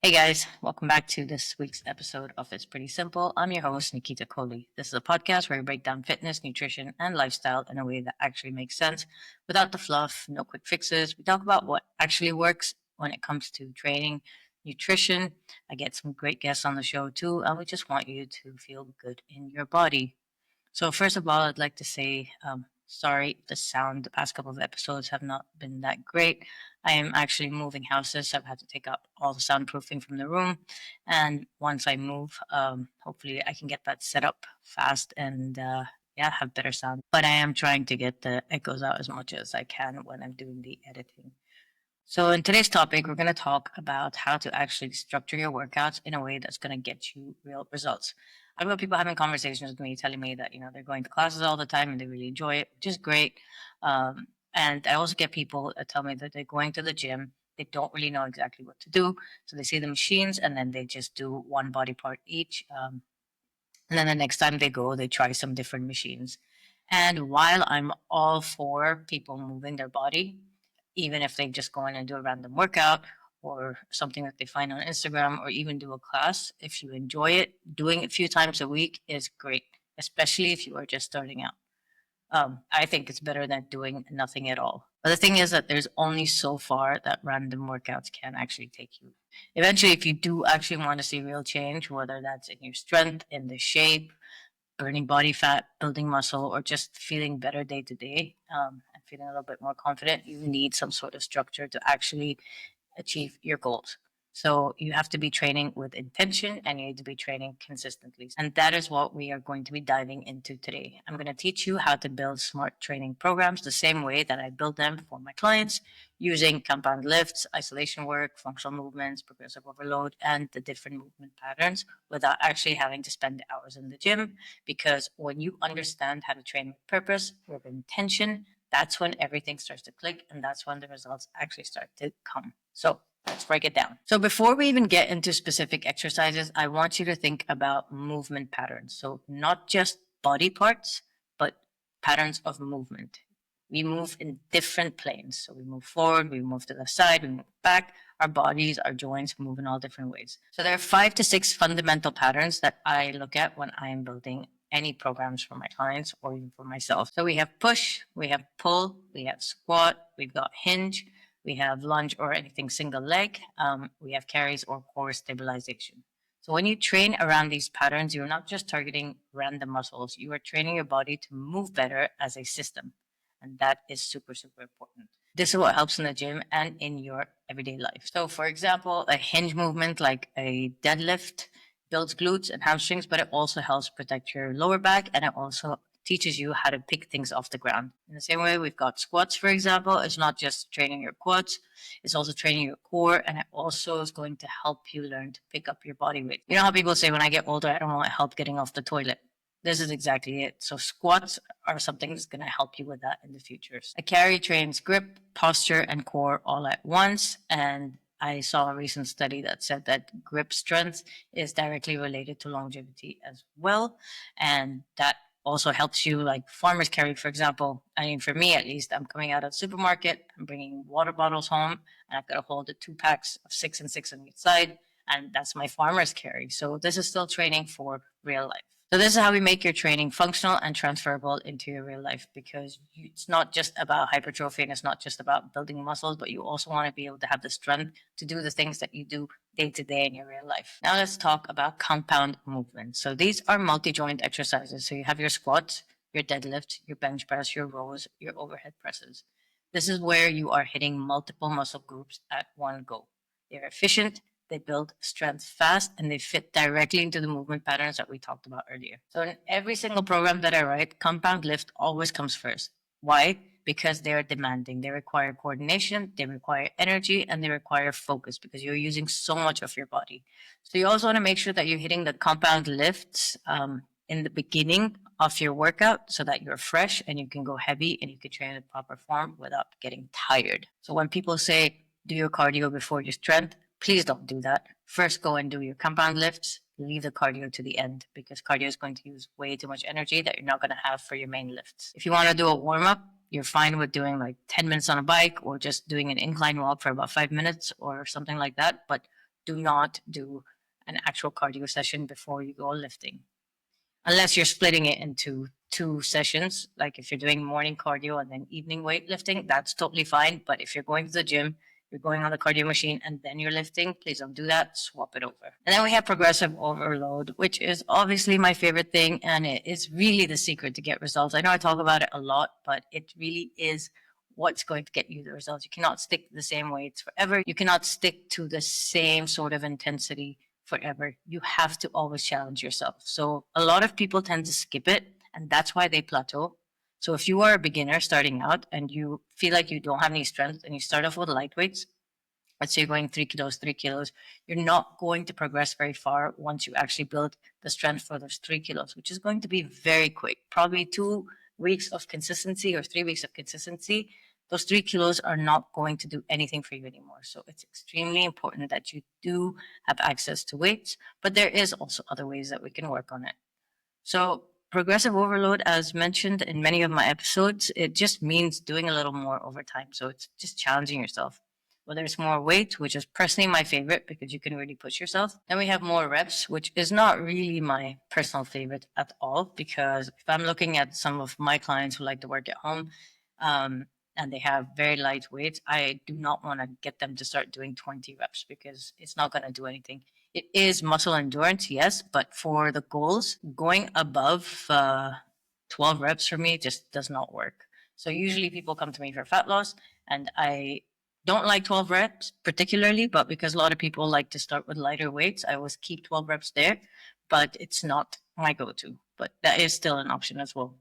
Hey guys, welcome back to this week's episode of It's Pretty Simple. I'm your host, Nikita Kohli. This is a podcast where we break down fitness, nutrition, and lifestyle in a way that actually makes sense without the fluff, no quick fixes. We talk about what actually works when it comes to training, nutrition. I get some great guests on the show too, and we just want you to feel good in your body. So first of all, I'd like to say sorry, the sound the past couple of episodes have not been that great. I am actually moving houses, so I've had to take out all the soundproofing from the room. And once I move, hopefully I can get that set up fast and yeah, have better sound. But I am trying to get the echoes out as much as I can when I'm doing the editing. So, in today's topic, we're going to talk about how to actually structure your workouts in a way that's going to get you real results. I've got people having conversations with me telling me that, they're going to classes all the time and they really enjoy it, which is great. And I also get people that tell me that they're going to the gym, they don't really know exactly what to do. So, they see the machines and then they just do one body part each. And then the next time they go, they try some different machines. And while I'm all for people moving their body, even if they just go in and do a random workout or something that they find on Instagram or even do a class, if you enjoy it, doing it a few times a week is great, especially if you are just starting out. I think it's better than doing nothing at all. But the thing is that there's only so far that random workouts can actually take you. Eventually, if you do actually want to see real change, whether that's in your strength, in the shape, burning body fat, building muscle, or just feeling better day to day, and feeling a little bit more confident, you need some sort of structure to actually achieve your goals. So you have to be training with intention and you need to be training consistently. And that is what we are going to be diving into today. I'm going to teach you how to build smart training programs the same way that I build them for my clients using compound lifts, isolation work, functional movements, progressive overload, and the different movement patterns without actually having to spend hours in the gym. Because when you understand how to train with purpose, with intention, that's when everything starts to click and that's when the results actually start to come. So let's break it down. So before we even get into specific exercises, I want you to think about movement patterns. So not just body parts, but patterns of movement. We move in different planes. So we move forward, we move to the side, we move back. Our bodies, our joints move in all different ways. So there are 5 to 6 fundamental patterns that I look at when I am building any programs for my clients or even for myself. So we have push, we have pull, we have squat, we've got hinge, we have lunge or anything single leg, we have carries or core stabilization. So when you train around these patterns, you're not just targeting random muscles, you are training your body to move better as a system. And that is super, super important. This is what helps in the gym and in your everyday life. So, for example, a hinge movement like a deadlift builds glutes and hamstrings, but it also helps protect your lower back and it also teaches you how to pick things off the ground. In the same way, we've got squats, for example. It's not just training your quads, it's also training your core, and it also is going to help you learn to pick up your body weight. You know how people say, when I get older, I don't want help getting off the toilet. This is exactly it. So squats are something that's going to help you with that in the future. A carry trains grip, posture, and core all at once. And I saw a recent study that said that grip strength is directly related to longevity as well. And that also helps you, like farmer's carry, for example. I mean, for me at least, I'm coming out of the supermarket, I'm bringing water bottles home, and I've got to hold the 2 packs of 6 and 6 on each side. And that's my farmer's carry. So this is still training for real life. So this is how we make your training functional and transferable into your real life, because it's not just about hypertrophy and it's not just about building muscles, but you also want to be able to have the strength to do the things that you do day to day in your real life. Now let's talk about compound movements. So these are multi-joint exercises. So you have your squats, your deadlift, your bench press, your rows, your overhead presses. This is where you are hitting multiple muscle groups at one go. They're efficient, they build strength fast, and they fit directly into the movement patterns that we talked about earlier. So in every single program that I write, compound lift always comes first. Why? Because they are demanding. They require coordination, they require energy, and they require focus because you're using so much of your body. So you also want to make sure that you're hitting the compound lifts in the beginning of your workout so that you're fresh and you can go heavy and you can train in proper form without getting tired. So when people say do your cardio before your strength, please don't do that. First, go and do your compound lifts. Leave the cardio to the end because cardio is going to use way too much energy that you're not going to have for your main lifts. If you want to do a warm up, you're fine with doing like 10 minutes on a bike or just doing an incline walk for about 5 minutes or something like that. But do not do an actual cardio session before you go lifting, unless you're splitting it into two sessions. Like if you're doing morning cardio and then evening weightlifting, that's totally fine. But if you're going to the gym, you're going on the cardio machine and then you're lifting, please don't do that. Swap it over. And then we have progressive overload, which is obviously my favorite thing. And it is really the secret to get results. I know I talk about it a lot, but it really is what's going to get you the results. You cannot stick to the same weights forever. You cannot stick to the same sort of intensity forever. You have to always challenge yourself. So a lot of people tend to skip it, and that's why they plateau. So if you are a beginner starting out and you feel like you don't have any strength and you start off with light weights, let's say you're going 3 kilos, 3 kilos, you're not going to progress very far once you actually build the strength for those 3 kilos, which is going to be very quick. Probably 2 weeks of consistency or 3 weeks of consistency. Those 3 kilos are not going to do anything for you anymore. So it's extremely important that you do have access to weights, but there is also other ways that we can work on it. So progressive overload, as mentioned in many of my episodes, it just means doing a little more over time. So it's just challenging yourself. Whether it's more weight, which is personally my favorite because you can really push yourself. Then we have more reps, which is not really my personal favorite at all, because if I'm looking at some of my clients who like to work at home, and they have very light weights, I do not want to get them to start doing 20 reps because it's not going to do anything. It is muscle endurance, yes, but for the goals, going above 12 reps for me just does not work. So usually people come to me for fat loss, and I don't like 12 reps particularly, but because a lot of people like to start with lighter weights, I always keep 12 reps there, but it's not my go-to. But that is still an option as well.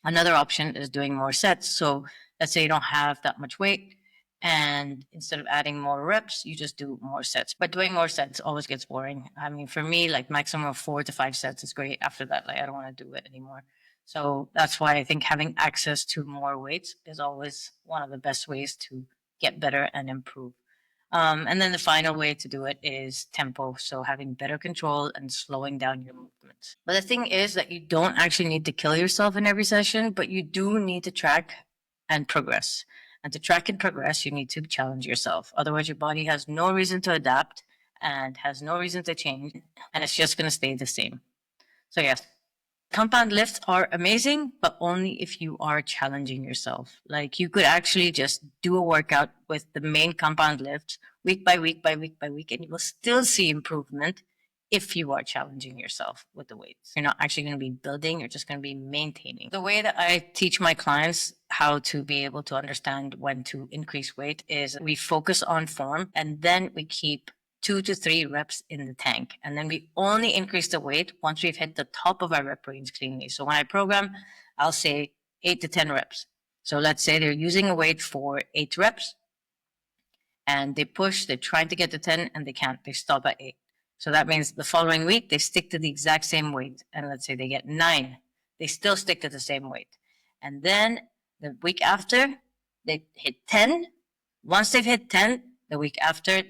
Another option is doing more sets. So let's say you don't have that much weight, and instead of adding more reps, you just do more sets. But doing more sets always gets boring. I mean, for me, like maximum of 4 to 5 sets is great. After that, like I don't want to do it anymore. So that's why I think having access to more weights is always one of the best ways to get better and improve. And then the final way to do it is tempo. So having better control and slowing down your movements. But the thing is that you don't actually need to kill yourself in every session, but you do need to track and progress. And to track and progress, you need to challenge yourself. Otherwise, your body has no reason to adapt and has no reason to change, and it's just going to stay the same. So, yes, compound lifts are amazing, but only if you are challenging yourself. Like you could actually just do a workout with the main compound lifts week by week by week by week, and you will still see improvement if you are challenging yourself with the weights. You're not actually going to be building, you're just going to be maintaining. The way that I teach my clients how to be able to understand when to increase weight is we focus on form, and then we keep 2 to 3 reps in the tank. And then we only increase the weight once we've hit the top of our rep range cleanly. So when I program, I'll say 8 to 10 reps. So let's say they're using a weight for 8 reps and they push, they're trying to get to 10 and they can't, they stop at 8. So that means the following week, they stick to the exact same weight. And let's say they get 9, they still stick to the same weight. And then the week after, they hit 10. Once they've hit 10, the week after,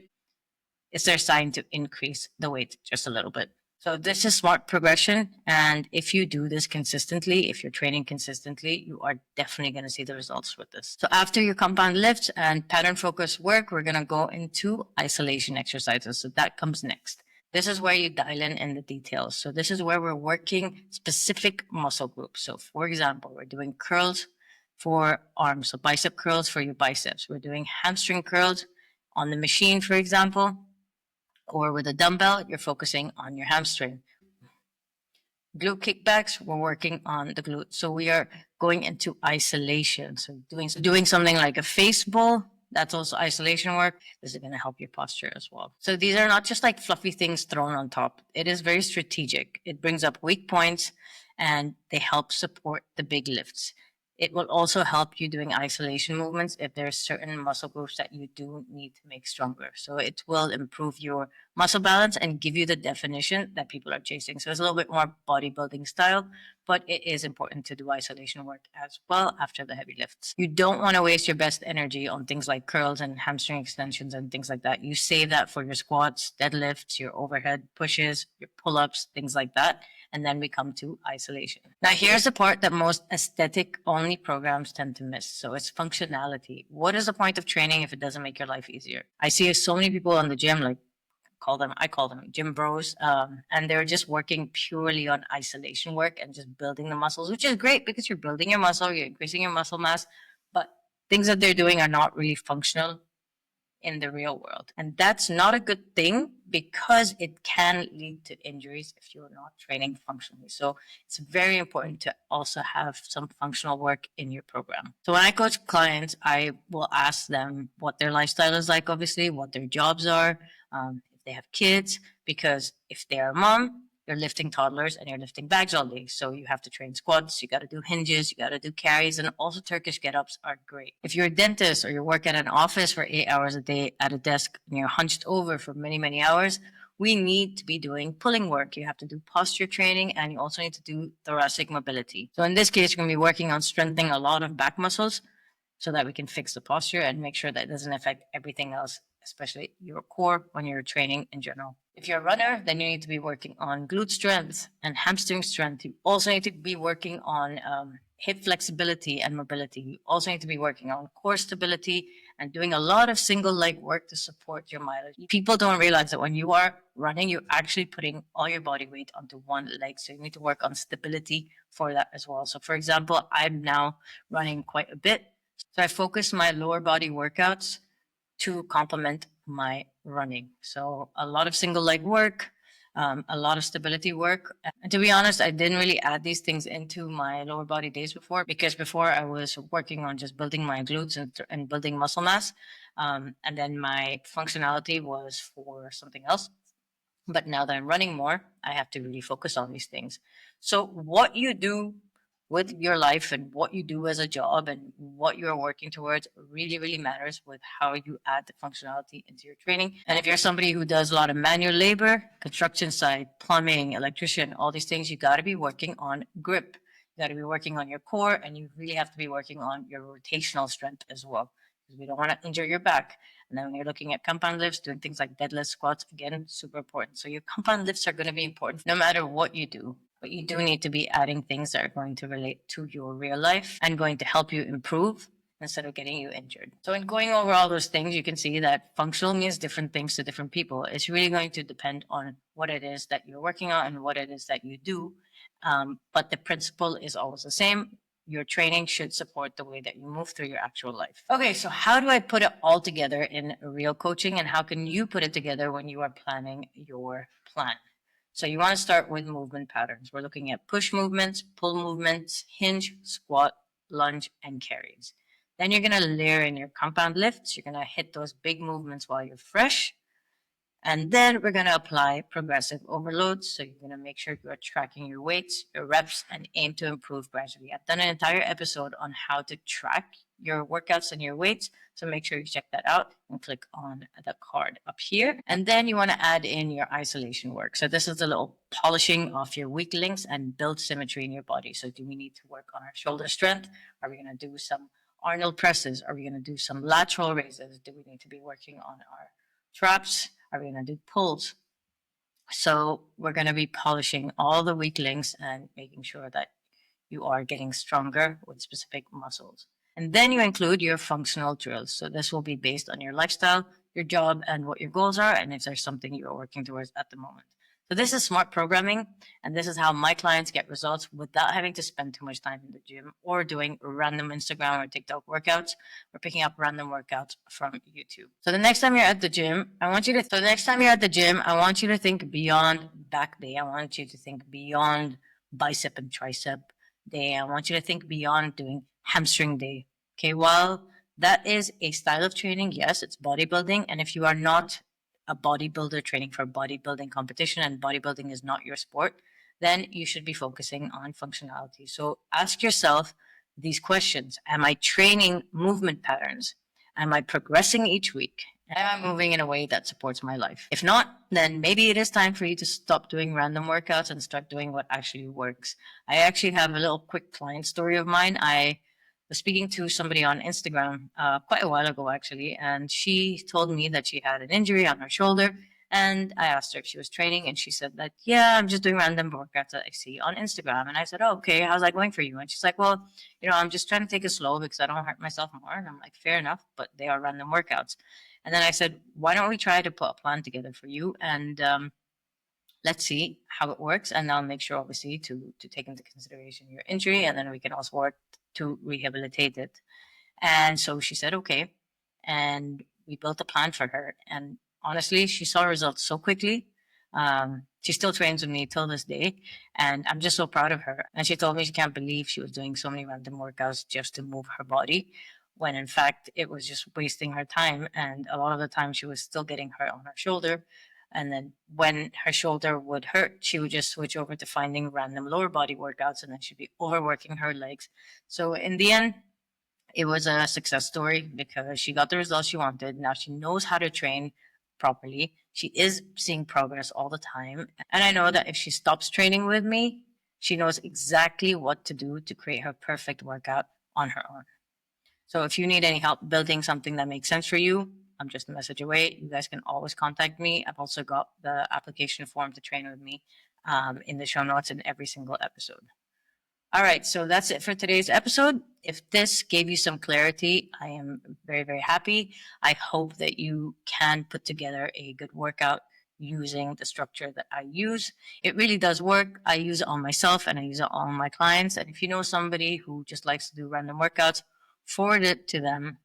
it's their sign to increase the weight just a little bit. So this is smart progression. And if you do this consistently, if you're training consistently, you are definitely going to see the results with this. So after your compound lifts and pattern focused work, we're going to go into isolation exercises. So that comes next. This is where you dial in the details. So this is where we're working specific muscle groups. So for example, we're doing curls for arms. So bicep curls for your biceps. We're doing hamstring curls on the machine, for example, or with a dumbbell, you're focusing on your hamstring. Glute kickbacks, we're working on the glute. So we are going into isolation. So doing something like a face bowl, that's also isolation work. This is going to help your posture as well. So these are not just like fluffy things thrown on top. It is very strategic. It brings up weak points and they help support the big lifts. It will also help you doing isolation movements if there's certain muscle groups that you do need to make stronger. So it will improve your muscle balance and give you the definition that people are chasing. So it's a little bit more bodybuilding style, but it is important to do isolation work as well after the heavy lifts. You don't want to waste your best energy on things like curls and hamstring extensions and things like that. You save that for your squats, deadlifts, your overhead pushes, your pull-ups, things like that. And then we come to isolation. Now, here's the part that most aesthetic only programs tend to miss. So it's functionality. What is the point of training if it doesn't make your life easier? I see so many people in the gym like I call them gym bros. And they're just working purely on isolation work and just building the muscles, which is great because you're building your muscle, you're increasing your muscle mass, but things that they're doing are not really functional in the real world. And that's not a good thing because it can lead to injuries if you're not training functionally. So it's very important to also have some functional work in your program. So when I coach clients, I will ask them what their lifestyle is like, obviously, what their jobs are, if they have kids, because if they're a mom, you're lifting toddlers and you're lifting bags all day. So you have to train squats, you got to do hinges, you got to do carries, and also Turkish get ups are great. If you're a dentist or you work at an office for 8 hours a day at a desk and you're hunched over for many, many hours, we need to be doing pulling work. You have to do posture training and you also need to do thoracic mobility. So in this case, you're going to be working on strengthening a lot of back muscles so that we can fix the posture and make sure that it doesn't affect everything else, especially your core when you're training in general. If you're a runner, then you need to be working on glute strength and hamstring strength. You also need to be working on hip flexibility and mobility. You also need to be working on core stability and doing a lot of single leg work to support your mileage. People don't realize that when you are running, you're actually putting all your body weight onto one leg. So you need to work on stability for that as well. So for example, I'm now running quite a bit. So I focus my lower body workouts to complement my running. So a lot of single leg work, a lot of stability work. And to be honest, I didn't really add these things into my lower body days before because before I was working on just building my glutes and building muscle mass. And then my functionality was for something else. But now that I'm running more, I have to really focus on these things. So what you do with your life and what you do as a job and what you're working towards really, really matters with how you add the functionality into your training. And if you're somebody who does a lot of manual labor, construction site, plumbing, electrician, all these things, you got to be working on grip. You got to be working on your core and you really have to be working on your rotational strength as well because we don't want to injure your back. And then when you're looking at compound lifts, doing things like deadlift, squats, again, super important. So your compound lifts are going to be important no matter what you do. But you do need to be adding things that are going to relate to your real life and going to help you improve instead of getting you injured. So in going over all those things, you can see that functional means different things to different people. It's really going to depend on what it is that you're working on and what it is that you do. But the principle is always the same. Your training should support the way that you move through your actual life. Okay, so how do I put it all together in real coaching and how can you put it together when you are planning your plan? So you want to start with movement patterns. We're looking at push movements, pull movements, hinge, squat, lunge, and carries. Then you're going to layer in your compound lifts. You're going to hit those big movements while you're fresh. And then we're going to apply progressive overloads. So you're going to make sure you are tracking your weights, your reps, and aim to improve gradually. I've done an entire episode on how to track your workouts and your weights. So make sure you check that out and click on the card up here. And then you want to add in your isolation work. So this is a little polishing of your weak links and build symmetry in your body. So do we need to work on our shoulder strength? Are we going to do some Arnold presses? Are we going to do some lateral raises? Do we need to be working on our traps? Are we going to do pulls? So we're going to be polishing all the weak links and making sure that you are getting stronger with specific muscles. And then you include your functional drills. So this will be based on your lifestyle, your job, and what your goals are, and if there's something you're working towards at the moment. So this is smart programming, and this is how my clients get results without having to spend too much time in the gym or doing random Instagram or TikTok workouts or picking up random workouts from YouTube. So the next time you're at the gym, I want you to think beyond back day. I want you to think beyond bicep and tricep day. I want you to think beyond doing hamstring day. Okay, while that is a style of training, yes, it's bodybuilding, and if you are not a bodybuilder training for a bodybuilding competition and bodybuilding is not your sport, then you should be focusing on functionality. So ask yourself these questions. Am I training movement patterns? Am I progressing each week? Am I moving in a way that supports my life? If not, then maybe it is time for you to stop doing random workouts and start doing what actually works. I actually have a little quick client story of mine. I was speaking to somebody on Instagram quite a while ago, actually, and she told me that she had an injury on her shoulder And I asked her if she was training, and she said that, yeah, I'm just doing random workouts that I see on Instagram. And I said, oh, okay, how's that going for you? And she's like, well, I'm just trying to take it slow because I don't hurt myself more. And I'm like, fair enough, but they are random workouts. And then I said, why don't we try to put a plan together for you? And let's see how it works. And I'll make sure, obviously, to take into consideration your injury. And then we can also work to rehabilitate it. And so she said, okay. And we built a plan for her. And honestly, she saw results so quickly. She still trains with me till this day. And I'm just so proud of her. And she told me she can't believe she was doing so many random workouts just to move her body, when in fact it was just wasting her time. And a lot of the time she was still getting hurt on her shoulder. And then when her shoulder would hurt, she would just switch over to finding random lower body workouts, and then she'd be overworking her legs. So in the end, it was a success story because she got the results she wanted. Now she knows how to train properly. She is seeing progress all the time. And I know that if she stops training with me, she knows exactly what to do to create her perfect workout on her own. So if you need any help building something that makes sense for you, I'm just a message away. You guys can always contact me. I've also got the application form to train with me in the show notes in every single episode. All right, so that's it for today's episode. If this gave you some clarity, I am very, very happy. I hope that you can put together a good workout using the structure that I use. It really does work. I use it on myself and I use it on my clients. And if you know somebody who just likes to do random workouts, forward it to them.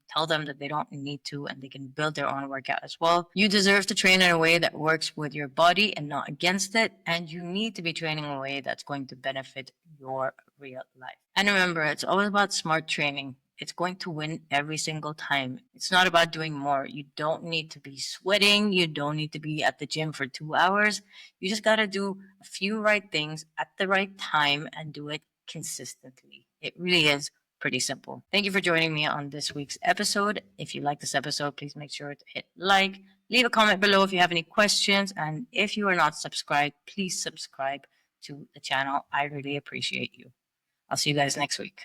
Tell them that they don't need to and they can build their own workout as well. You deserve to train in a way that works with your body and not against it. And you need to be training in a way that's going to benefit your real life. And remember, it's always about smart training. It's going to win every single time. It's not about doing more. You don't need to be sweating. You don't need to be at the gym for 2 hours. You just got to do a few right things at the right time and do it consistently. It really is pretty simple. Thank you for joining me on this week's episode. If you like this episode, please make sure to hit like, leave a comment below if you have any questions, and if you are not subscribed, please subscribe to the channel. I really appreciate you. I'll see you guys next week.